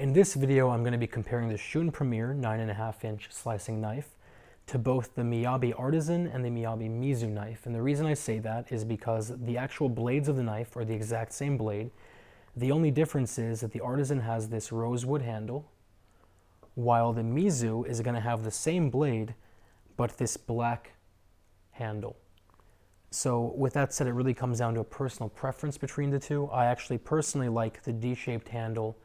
In this video, I'm going to be comparing the Shun Premier 9.5-inch slicing knife to both the Miyabi Artisan and the Miyabi Mizu knife. And the reason I say that is because the actual blades of the knife are the exact same blade. The only difference is that the Artisan has this rosewood handle, while the Mizu is going to have the same blade, but this black handle. So with that said, it really comes down to a personal preference between the two. I actually personally like the D-shaped handle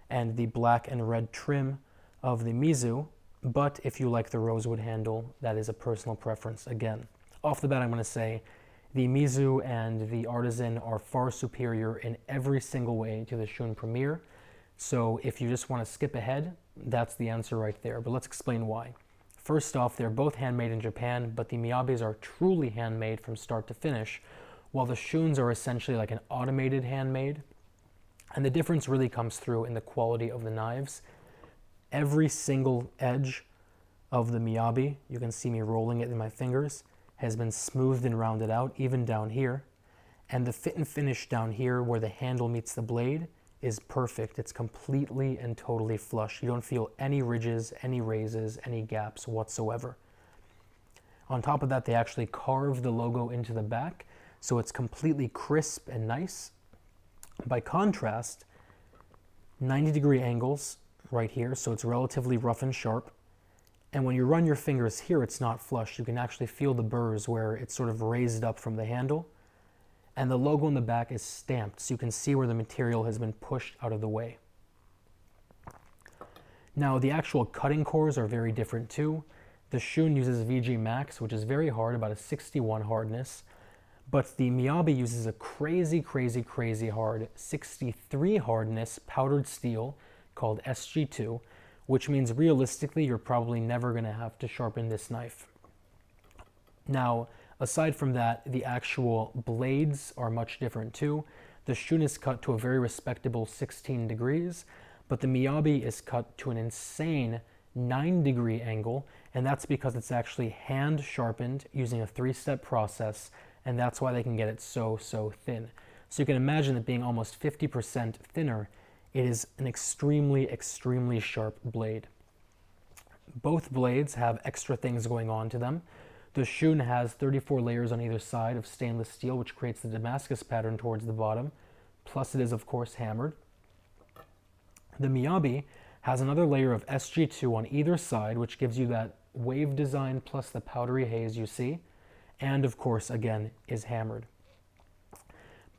and the black and red trim of the Mizu, but if you like the rosewood handle, that is a personal preference again. Off the bat, I'm going to say the Mizu and the Artisan are far superior in every single way to the Shun Premier. So if you just want to skip ahead, that's the answer right there. But let's explain why. First off, they're both handmade in Japan, but the Miyabis are truly handmade from start to finish, while the Shuns are essentially like an automated handmade. And the difference really comes through in the quality of the knives. Every single edge of the Miyabi, you can see me rolling it in my fingers, has been smoothed and rounded out, even down here. And the fit and finish down here where the handle meets the blade is perfect. It's completely and totally flush. You don't feel any ridges, any raises, any gaps whatsoever. On top of that, they actually carved the logo into the back, so it's completely crisp and nice. By contrast, 90-degree angles right here, so it's relatively rough and sharp. And when you run your fingers here, it's not flush. You can actually feel the burrs where it's sort of raised up from the handle. And the logo in the back is stamped, so you can see where the material has been pushed out of the way. Now, the actual cutting cores are very different too. The Shun uses VG Max, which is very hard, about a 61 hardness. But the Miyabi uses a crazy hard 63 hardness powdered steel called SG2, which means realistically you're probably never going to have to sharpen this knife. Now, aside from that, the actual blades are much different too. The Shun is cut to a very respectable 16 degrees, but the Miyabi is cut to an insane 9-degree angle, and that's because it's actually hand sharpened using a 3-step process, and that's why they can get it so thin. So you can imagine it being almost 50% thinner. It is an extremely sharp blade. Both blades have extra things going on to them. The Shun has 34 layers on either side of stainless steel, which creates the Damascus pattern towards the bottom, plus it is of course hammered. The Miyabi has another layer of SG2 on either side, which gives you that wave design plus the powdery haze you see, and of course, again, is hammered.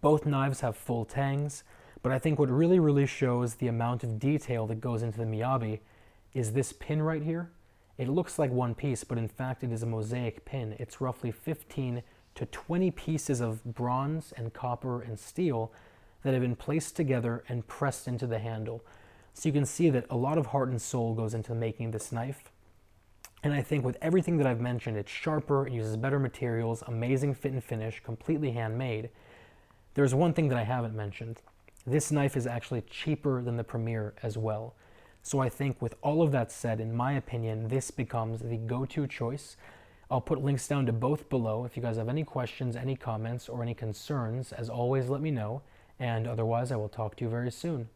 Both knives have full tangs, but I think what really shows the amount of detail that goes into the Miyabi is this pin right here. It looks like one piece, but in fact it is a mosaic pin. It's roughly 15 to 20 pieces of bronze and copper and steel that have been placed together and pressed into the handle. So you can see that a lot of heart and soul goes into making this knife. And I think with everything that I've mentioned, it's sharper, it uses better materials, amazing fit and finish, completely handmade. There's one thing that I haven't mentioned. This knife is actually cheaper than the Premier as well. So I think with all of that said, in my opinion, this becomes the go-to choice. I'll put links down to both below. If you guys have any questions, any comments, or any concerns, as always, let me know. And otherwise, I will talk to you very soon.